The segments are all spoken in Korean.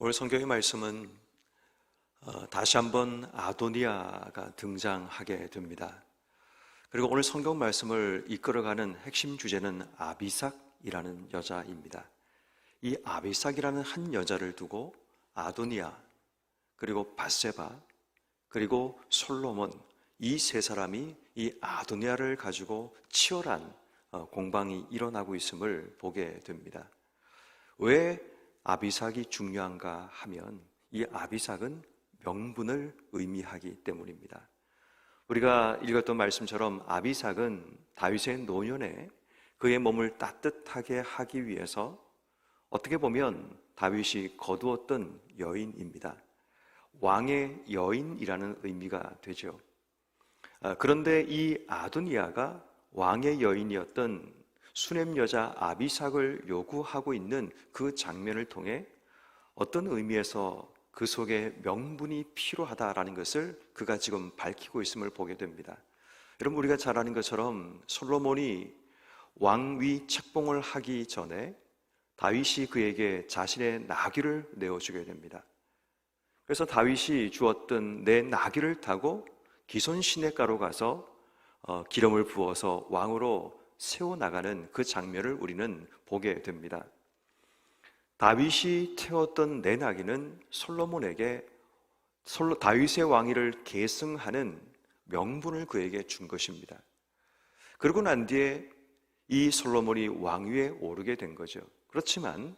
오늘 성경의 말씀은 다시 한번 아도니아가 등장하게 됩니다. 그리고 오늘 성경 말씀을 이끌어가는 핵심 주제는 아비삭이라는 여자입니다. 이 아비삭이라는 한 여자를 두고 아도니아, 그리고 밧세바, 그리고 솔로몬, 이 세 사람이 이 아도니아를 가지고 치열한 공방이 일어나고 있음을 보게 됩니다. 왜 아비삭이 중요한가 하면 이 아비삭은 명분을 의미하기 때문입니다. 우리가 읽었던 말씀처럼 아비삭은 다윗의 노년에 그의 몸을 따뜻하게 하기 위해서 어떻게 보면 다윗이 거두었던 여인입니다. 왕의 여인이라는 의미가 되죠. 그런데 이 아도니아가 왕의 여인이었던 수넴 여자 아비삭을 요구하고 있는 그 장면을 통해 어떤 의미에서 그 속에 명분이 필요하다라는 것을 그가 지금 밝히고 있음을 보게 됩니다. 여러분, 우리가 잘 아는 것처럼 솔로몬이 왕위 책봉을 하기 전에 다윗이 그에게 자신의 나귀를 내어주게 됩니다. 그래서 다윗이 주었던 내 나귀를 타고 기손 시냇가로 가서 기름을 부어서 왕으로 세워나가는 그 장면을 우리는 보게 됩니다. 다윗이 태웠던 내 나귀는 솔로몬에게 다윗의 왕위를 계승하는 명분을 그에게 준 것입니다. 그러고 난 뒤에 이 솔로몬이 왕위에 오르게 된 거죠. 그렇지만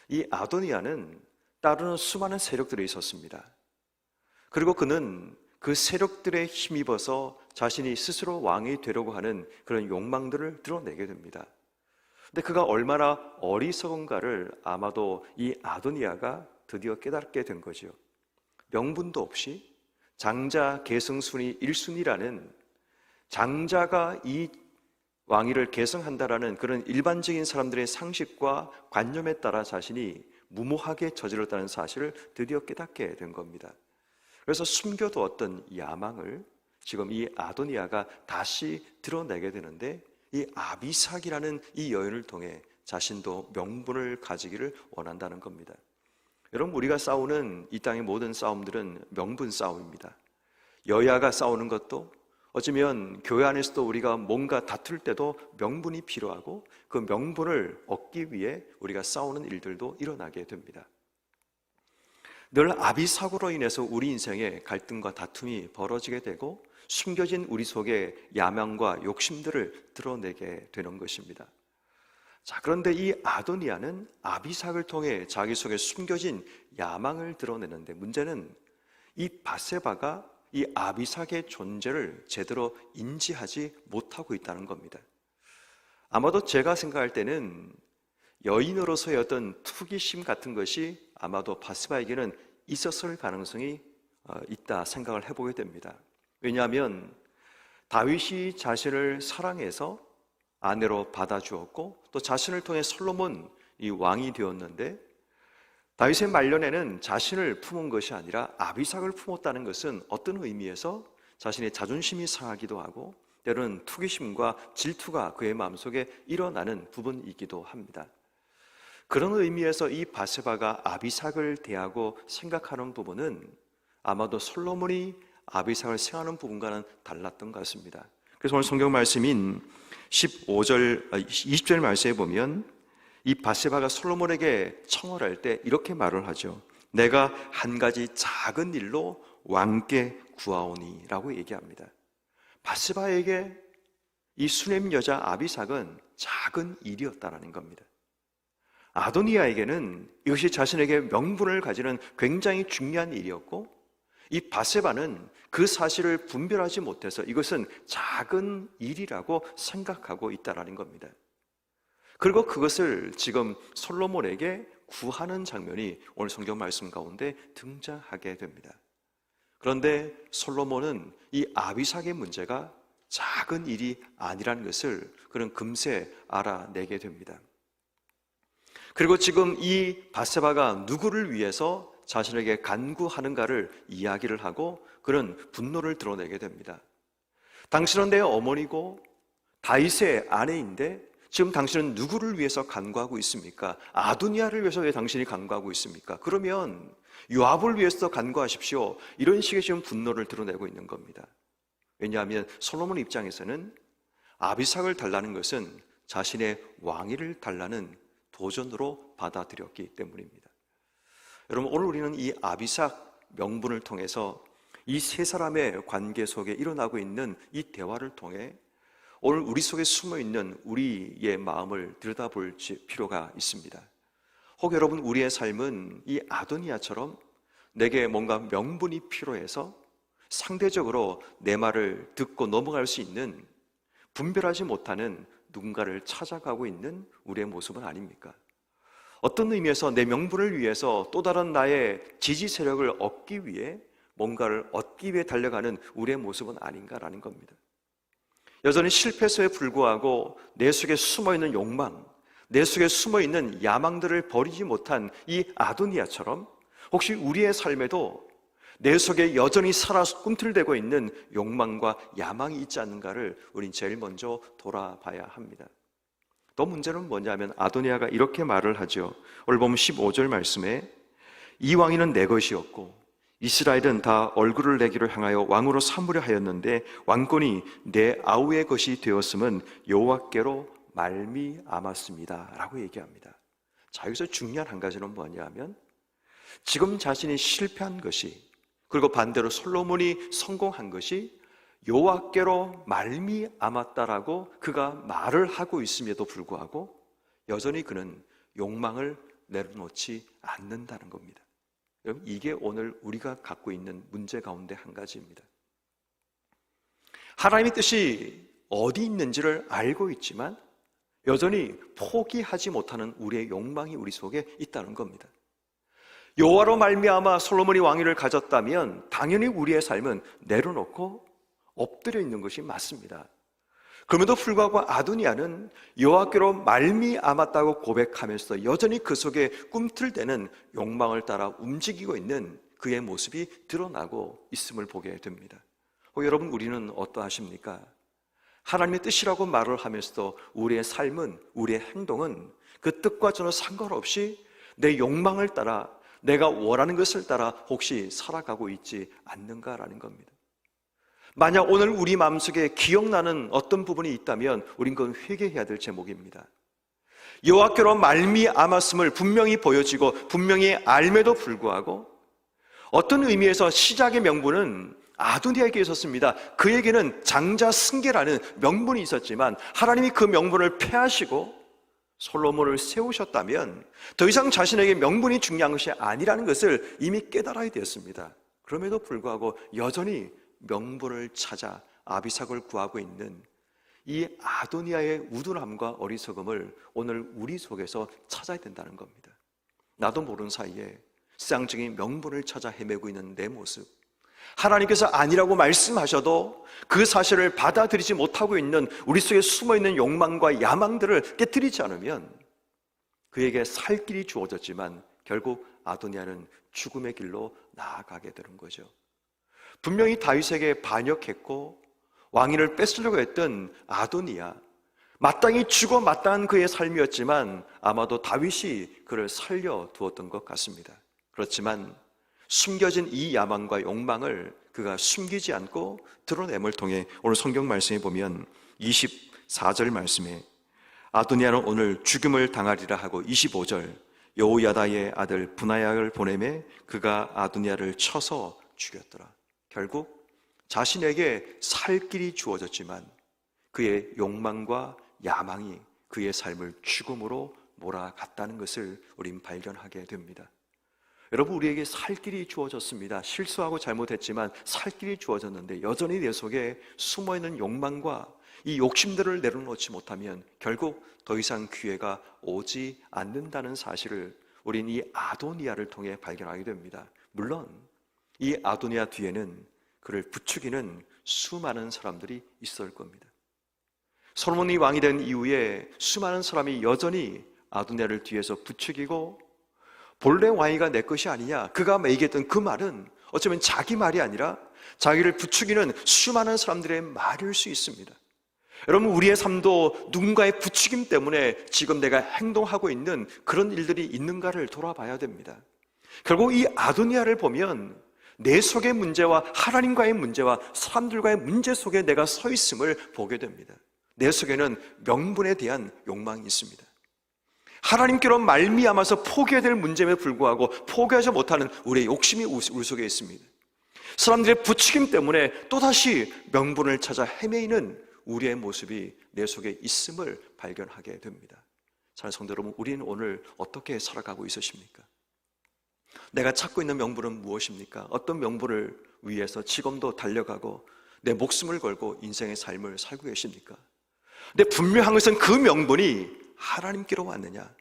이 아도니아는 따르는 수많은 세력들이 있었습니다. 그리고 그는 그 세력들에 힘입어서 자신이 스스로 왕이 되려고 하는 그런 욕망들을 드러내게 됩니다. 근데 그가 얼마나 어리석은가를 아마도 이 아도니아가 드디어 깨닫게 된 거죠. 명분도 없이 장자 계승순위 1순위라는 장자가 이 왕위를 계승한다라는 그런 일반적인 사람들의 상식과 관념에 따라 자신이 무모하게 저질렀다는 사실을 드디어 깨닫게 된 겁니다. 그래서 숨겨두었던 야망을 지금 이 아도니아가 다시 드러내게 되는데, 이 아비삭이라는 이 여인을 통해 자신도 명분을 가지기를 원한다는 겁니다. 여러분, 우리가 싸우는 이 땅의 모든 싸움들은 명분 싸움입니다. 여야가 싸우는 것도, 어쩌면 교회 안에서도 우리가 뭔가 다툴 때도 명분이 필요하고 그 명분을 얻기 위해 우리가 싸우는 일들도 일어나게 됩니다. 늘 아비삭으로 인해서 우리 인생에 갈등과 다툼이 벌어지게 되고 숨겨진 우리 속의 야망과 욕심들을 드러내게 되는 것입니다. 자, 그런데 이 아도니아는 아비삭을 통해 자기 속에 숨겨진 야망을 드러내는데, 문제는 이 밧세바가 이 아비삭의 존재를 제대로 인지하지 못하고 있다는 겁니다. 아마도 제가 생각할 때는 여인으로서의 어떤 투기심 같은 것이 아마도 밧세바에게는 있었을 가능성이 있다 생각을 해보게 됩니다. 왜냐하면 다윗이 자신을 사랑해서 아내로 받아주었고 또 자신을 통해 솔로몬 이 왕이 되었는데, 다윗의 말년에는 자신을 품은 것이 아니라 아비삭을 품었다는 것은 어떤 의미에서 자신의 자존심이 상하기도 하고 때로는 투기심과 질투가 그의 마음속에 일어나는 부분이기도 합니다. 그런 의미에서 이 밧세바가 아비삭을 대하고 생각하는 부분은 아마도 솔로몬이 아비삭을 생각하는 부분과는 달랐던 것 같습니다. 그래서 오늘 성경 말씀인 20절 말씀에 보면 이 밧세바가 솔로몬에게 청혼할 때 이렇게 말을 하죠. 내가 한 가지 작은 일로 왕께 구하오니 라고 얘기합니다. 밧세바에게 이 수넴 여자 아비삭은 작은 일이었다는 겁니다. 아도니아에게는 이것이 자신에게 명분을 가지는 굉장히 중요한 일이었고, 이 밧세바는 그 사실을 분별하지 못해서 이것은 작은 일이라고 생각하고 있다는 겁니다. 그리고 그것을 지금 솔로몬에게 구하는 장면이 오늘 성경 말씀 가운데 등장하게 됩니다. 그런데 솔로몬은 이 아비삭의 문제가 작은 일이 아니라는 것을 그는 금세 알아내게 됩니다. 그리고 지금 이 밧세바가 누구를 위해서 자신에게 간구하는가를 이야기를 하고 그런 분노를 드러내게 됩니다. 당신은 내 어머니고 다윗의 아내인데 지금 당신은 누구를 위해서 간구하고 있습니까? 아도니아를 위해서 왜 당신이 간구하고 있습니까? 그러면 요압을 위해서 간구하십시오. 이런 식의 지금 분노를 드러내고 있는 겁니다. 왜냐하면 솔로몬 입장에서는 아비삭을 달라는 것은 자신의 왕위를 달라는 도전으로 받아들였기 때문입니다. 여러분, 오늘 우리는 이 아비삭 명분을 통해서 이 세 사람의 관계 속에 일어나고 있는 이 대화를 통해 오늘 우리 속에 숨어있는 우리의 마음을 들여다볼 필요가 있습니다. 혹 여러분, 우리의 삶은 이 아도니아처럼 내게 뭔가 명분이 필요해서 상대적으로 내 말을 듣고 넘어갈 수 있는, 분별하지 못하는 누군가를 찾아가고 있는 우리의 모습은 아닙니까? 어떤 의미에서 내 명분을 위해서 또 다른 나의 지지 세력을 얻기 위해, 뭔가를 얻기 위해 달려가는 우리의 모습은 아닌가라는 겁니다. 여전히 실패서에 불구하고 내 속에 숨어있는 욕망, 내 속에 숨어있는 야망들을 버리지 못한 이 아도니아처럼 혹시 우리의 삶에도 내 속에 여전히 살아 꿈틀대고 있는 욕망과 야망이 있지 않는가를 우린 제일 먼저 돌아봐야 합니다. 또 문제는 뭐냐면 아도니아가 이렇게 말을 하죠. 오늘 보면 15절 말씀에 이 왕위는 내 것이었고 이스라엘은 다 얼굴을 내기로 향하여 왕으로 삼으려 하였는데 왕권이 내 아우의 것이 되었음은 여호와께로 말미암았습니다 라고 얘기합니다. 자, 여기서 중요한 한 가지는 뭐냐면 지금 자신이 실패한 것이, 그리고 반대로 솔로몬이 성공한 것이 여호와께로 말미암았다라고 그가 말을 하고 있음에도 불구하고 여전히 그는 욕망을 내려놓지 않는다는 겁니다. 여러분, 이게 오늘 우리가 갖고 있는 문제 가운데 한 가지입니다. 하나님의 뜻이 어디 있는지를 알고 있지만 여전히 포기하지 못하는 우리의 욕망이 우리 속에 있다는 겁니다. 여호와로 말미암아 솔로몬이 왕위를 가졌다면 당연히 우리의 삶은 내려놓고 엎드려 있는 것이 맞습니다. 그럼에도 불구하고 아도니아는 여호와께로 말미암았다고 고백하면서 여전히 그 속에 꿈틀대는 욕망을 따라 움직이고 있는 그의 모습이 드러나고 있음을 보게 됩니다. 여러분, 우리는 어떠하십니까? 하나님의 뜻이라고 말을 하면서도 우리의 삶은, 우리의 행동은 그 뜻과 전혀 상관없이 내 욕망을 따라, 내가 원하는 것을 따라 혹시 살아가고 있지 않는가라는 겁니다. 만약 오늘 우리 마음속에 기억나는 어떤 부분이 있다면 우린 그건 회개해야 될 제목입니다. 여호와께로 말미암았음을 분명히 보여지고 분명히 알매도 불구하고 어떤 의미에서 시작의 명분은 아도니아에게 있었습니다. 그에게는 장자 승계라는 명분이 있었지만 하나님이 그 명분을 폐하시고 솔로몬을 세우셨다면 더 이상 자신에게 명분이 중요한 것이 아니라는 것을 이미 깨달아야 되었습니다. 그럼에도 불구하고 여전히 명분을 찾아 아비삭을 구하고 있는 이 아도니아의 우둔함과 어리석음을 오늘 우리 속에서 찾아야 된다는 겁니다. 나도 모르는 사이에 세상적인 명분을 찾아 헤매고 있는 내 모습, 하나님께서 아니라고 말씀하셔도 그 사실을 받아들이지 못하고 있는 우리 속에 숨어있는 욕망과 야망들을 깨뜨리지 않으면 그에게 살 길이 주어졌지만 결국 아도니아는 죽음의 길로 나아가게 되는 거죠. 분명히 다윗에게 반역했고 왕위를 뺏으려고 했던 아도니아, 마땅히 죽어 마땅한 그의 삶이었지만 아마도 다윗이 그를 살려두었던 것 같습니다. 그렇지만 숨겨진 이 야망과 욕망을 그가 숨기지 않고 드러냄을 통해 오늘 성경 말씀에 보면 24절 말씀에 아도니아는 오늘 죽음을 당하리라 하고 25절 여호야다의 아들 브나야를 보내매 그가 아도니아를 쳐서 죽였더라. 결국 자신에게 살 길이 주어졌지만 그의 욕망과 야망이 그의 삶을 죽음으로 몰아갔다는 것을 우린 발견하게 됩니다. 여러분, 우리에게 살 길이 주어졌습니다. 실수하고 잘못했지만 살 길이 주어졌는데 여전히 내 속에 숨어있는 욕망과 이 욕심들을 내려놓지 못하면 결국 더 이상 기회가 오지 않는다는 사실을 우린 이 아도니아를 통해 발견하게 됩니다. 물론 이 아도니아 뒤에는 그를 부추기는 수많은 사람들이 있을 겁니다. 솔로몬이 왕이 된 이후에 수많은 사람이 여전히 아도니아를 뒤에서 부추기고 본래 왕위가 내 것이 아니냐, 그가 얘기했던 그 말은 어쩌면 자기 말이 아니라 자기를 부추기는 수많은 사람들의 말일 수 있습니다. 여러분, 우리의 삶도 누군가의 부추김 때문에 지금 내가 행동하고 있는 그런 일들이 있는가를 돌아봐야 됩니다. 결국 이 아도니아를 보면 내 속의 문제와 하나님과의 문제와 사람들과의 문제 속에 내가 서 있음을 보게 됩니다. 내 속에는 명분에 대한 욕망이 있습니다. 하나님께로 말미암아서 포기해야 될 문제에 불구하고 포기하지 못하는 우리의 욕심이 우리 속에 있습니다. 사람들의 부추김 때문에 또다시 명분을 찾아 헤매이는 우리의 모습이 내 속에 있음을 발견하게 됩니다. 사랑하는 성도 여러분, 우리는 오늘 어떻게 살아가고 있으십니까? 내가 찾고 있는 명분은 무엇입니까? 어떤 명분을 위해서 지금도 달려가고 내 목숨을 걸고 인생의 삶을 살고 계십니까? 근데 분명한 것은 그 명분이 하나님께로 왔느냐,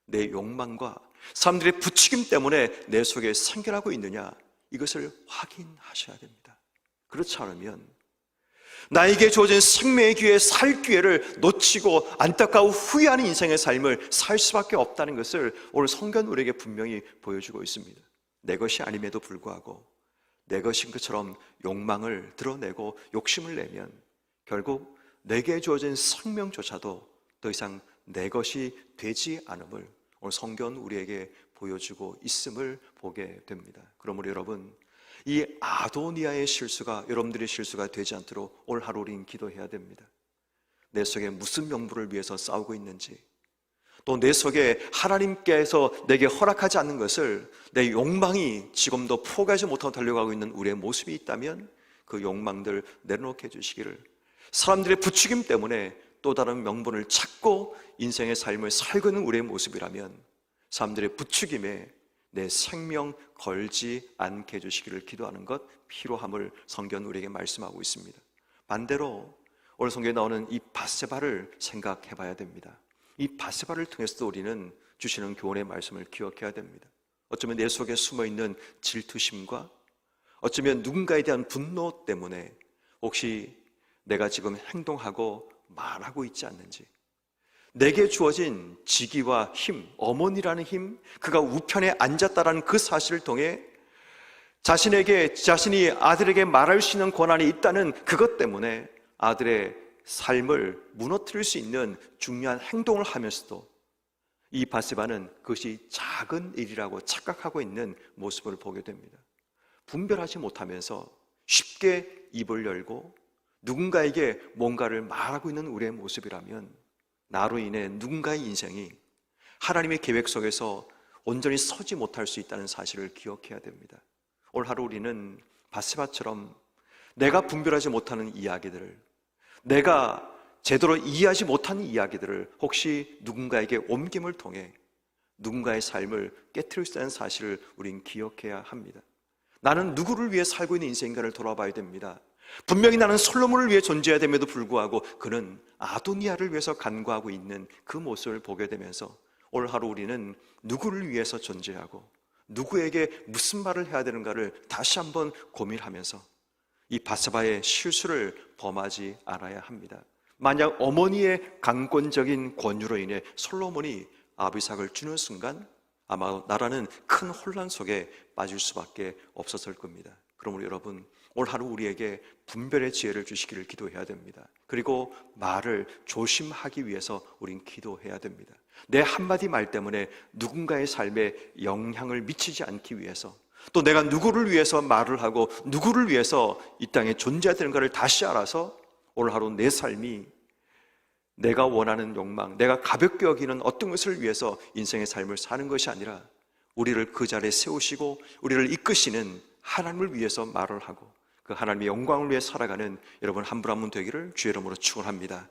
내 욕망과 사람들의 부추김 때문에 내 속에 생겨나고 있느냐, 이것을 확인하셔야 됩니다. 그렇지 않으면 나에게 주어진 생명의 기회, 살 기회를 놓치고 안타까워 후회하는 인생의 삶을 살 수밖에 없다는 것을 오늘 성경 우리에게 분명히 보여주고 있습니다. 내 것이 아님에도 불구하고 내 것인 것처럼 욕망을 드러내고 욕심을 내면 결국 내게 주어진 생명조차도 더 이상 내 것이 되지 않음을 오늘 성경 우리에게 보여주고 있음을 보게 됩니다. 그러므로 여러분, 이 아도니아의 실수가 여러분들의 실수가 되지 않도록 오늘 하루 우리는 기도해야 됩니다. 내 속에 무슨 명분을 위해서 싸우고 있는지, 또 내 속에 하나님께서 내게 허락하지 않는 것을 내 욕망이 지금도 포기하지 못하고 달려가고 있는 우리의 모습이 있다면 그 욕망들 내려놓게 해주시기를, 사람들의 부추김 때문에 또 다른 명분을 찾고 인생의 삶을 살고 있는 우리의 모습이라면 사람들의 부추김에 내 생명 걸지 않게 해주시기를 기도하는 것 필요함을 성경 우리에게 말씀하고 있습니다. 반대로 오늘 성경에 나오는 이 밧세바를 생각해 봐야 됩니다. 이 밧세바를 통해서도 우리는 주시는 교훈의 말씀을 기억해야 됩니다. 어쩌면 내 속에 숨어있는 질투심과 어쩌면 누군가에 대한 분노 때문에 혹시 내가 지금 행동하고 말하고 있지 않는지, 내게 주어진 직위와 힘, 어머니라는 힘, 그가 우편에 앉았다라는 그 사실을 통해 자신이 아들에게 말할 수 있는 권한이 있다는 그것 때문에 아들의 삶을 무너뜨릴 수 있는 중요한 행동을 하면서도 이 밧세바는 그것이 작은 일이라고 착각하고 있는 모습을 보게 됩니다. 분별하지 못하면서 쉽게 입을 열고 누군가에게 뭔가를 말하고 있는 우리의 모습이라면 나로 인해 누군가의 인생이 하나님의 계획 속에서 온전히 서지 못할 수 있다는 사실을 기억해야 됩니다. 오늘 하루 우리는 밧세바처럼 내가 분별하지 못하는 이야기들을, 내가 제대로 이해하지 못하는 이야기들을 혹시 누군가에게 옮김을 통해 누군가의 삶을 깨트릴 수 있다는 사실을 우린 기억해야 합니다. 나는 누구를 위해 살고 있는 인생인가를 돌아봐야 됩니다. 분명히 나는 솔로몬을 위해 존재해야 됨에도 불구하고 그는 아도니아를 위해서 간구하고 있는 그 모습을 보게 되면서 오늘 하루 우리는 누구를 위해서 존재하고 누구에게 무슨 말을 해야 되는가를 다시 한번 고민하면서 이 밧세바의 실수를 범하지 않아야 합니다. 만약 어머니의 강권적인 권유로 인해 솔로몬이 아비삭을 주는 순간 아마 나라는 큰 혼란 속에 빠질 수밖에 없었을 겁니다. 그러므로 여러분, 오늘 하루 우리에게 분별의 지혜를 주시기를 기도해야 됩니다. 그리고 말을 조심하기 위해서 우린 기도해야 됩니다. 내 한마디 말 때문에 누군가의 삶에 영향을 미치지 않기 위해서, 또 내가 누구를 위해서 말을 하고 누구를 위해서 이 땅에 존재해야 되는가를 다시 알아서 오늘 하루 내 삶이 내가 원하는 욕망, 내가 가볍게 여기는 어떤 것을 위해서 인생의 삶을 사는 것이 아니라 우리를 그 자리에 세우시고 우리를 이끄시는 하나님을 위해서 말을 하고 그 하나님의 영광을 위해 살아가는 여러분 한 분 한 분 되기를 주의 이름으로 축원합니다.